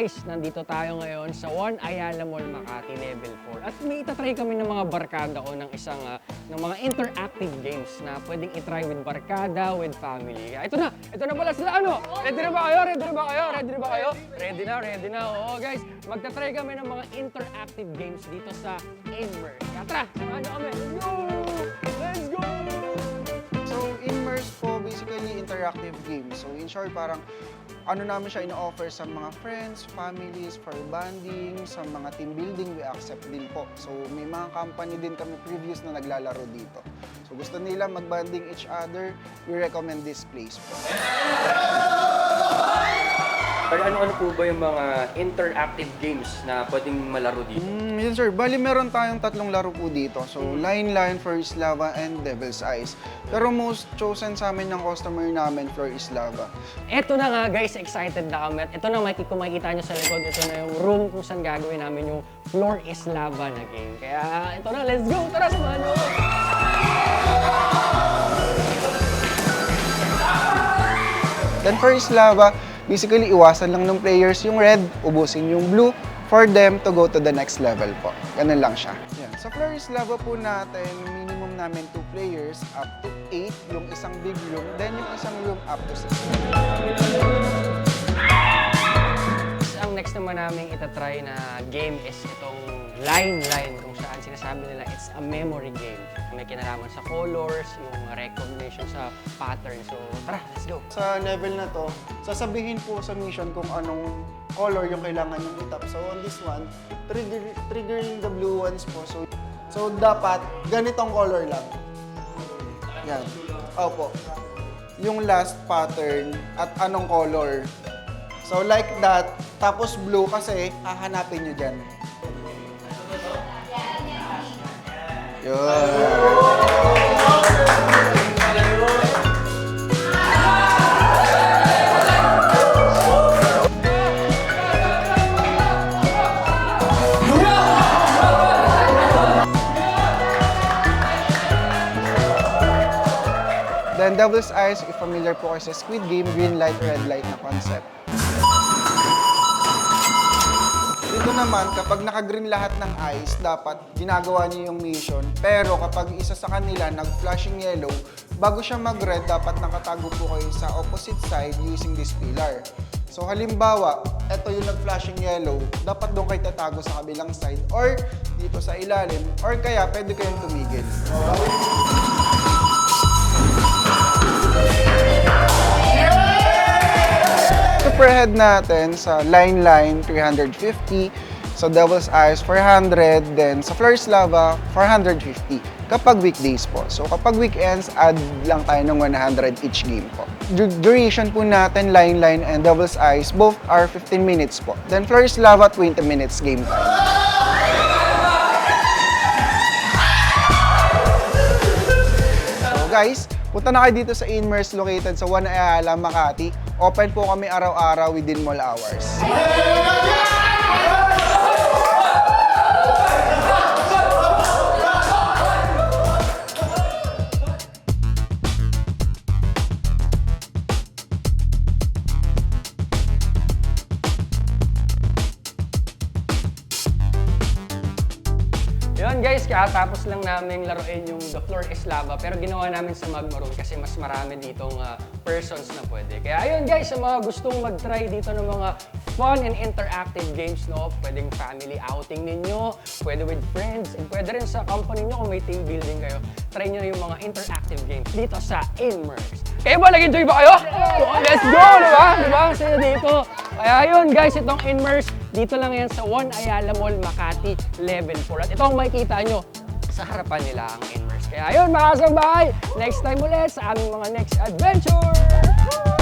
guys, nandito tayo ngayon sa One Ayala Mall, Makati, Level 4. At may itatry kami ng mga barkada o ng ng mga interactive games na pwedeng itry with barkada, with family. Ito na pala sila, ano? Ready na ba kayo? Ready na. Oo guys, magtatry kami ng mga interactive games dito sa Inmerse. Kaya tara, samahan nyo kami. Let's go! So, Inmerse po, basically interactive games. So, in short, parang ano namin siya ino-offer sa mga friends, families, for bonding, sa mga team building, we accept din po. So, may mga company din kami previous na naglalaro dito. So, gusto nila mag-bonding each other, we recommend this place po. Pero ano po ba yung mga interactive games na pwedeng malaro dito? Yes sir, bali meron tayong tatlong laro po dito. So, Line Line, Floor is Lava, and Devil's Eyes. Pero most chosen sa amin ng customer namin, Floor is Lava. Ito na nga guys, excited na kami. At ito na, kung makikita nyo sa likod, ito na yung room kung saan gagawin namin yung Floor is Lava na game. Kaya ito na, let's go! Tara, samahan nyo! Then Floor is Lava, basically iwasan lang ng players yung red, ubusin yung blue, for them to go to the next level po. Ganun lang siya. Yan. Sa Floor is Lava po natin, minimum namin 2 players, up to 8, yung isang big room, then yung isang room up to 6. Ang next naman namin itatry na game is itong Line Line, kung saan sinasabi nila it's a memory game. May kinalaman sa colors, yung recognition sa pattern. So tara, let's go! Sa level na to, sasabihin po sa mission kung anong color yung kailangan yung itap. So on this one, triggering the blue ones po. So dapat ganitong color lang. Yan. Opo. Yung last pattern at anong color. So like that, tapos blue kasi hahanapin nyo dyan. Yun. Then Devil's Eyes, if familiar po kayo sa Squid Game, green light, red light na concept. Dito naman, kapag naka-green lahat ng eyes, dapat ginagawa niyo yung mission. Pero kapag isa sa kanila nag-flashing yellow, bago siya mag-red, dapat nakatago po kayo sa opposite side using this pillar. So halimbawa, ito yung nag-flashing yellow, dapat doon kayo tatago sa kabilang side or dito sa ilalim, or kaya pwede kayong tumigil. Superhead natin sa Line Line 350, sa Devil's Eyes 400, then sa Floor is Lava 450 kapag weekdays po. So kapag weekends, add lang tayo ng 100 each game po. Duration po natin, Line Line and Devil's Eyes, both are 15 minutes po. Then Floor is Lava, 20 minutes game time. So guys, punta na kayo dito sa Inmerse located sa One Ayala, Makati. Open po kami araw-araw within mall hours. Yun guys, kakatapos lang namin laruin yung The Floor is Lava, pero ginawa namin sa Magma Room kasi mas marami ditong persons na pwede. Kaya ayun guys, sa mga gustong mag-try dito ng mga fun and interactive games, no? Pwedeng family outing ninyo, pwede with friends, and pwede rin sa company nyo kung may team building kayo. Try nyo na yung mga interactive games dito sa Inmerse. Kayo ba? Nag-enjoy ba kayo? Let's go! Diba? Diba? Ang saya dito. Kaya ayun guys, itong Inmerse, dito lang yan sa One Ayala Mall, Makati, Level 4. At ito ang makikita nyo, sa harapan nila ang Inmerse. Kaya ayun mga kasabay, next time ulit sa aming mga next adventure!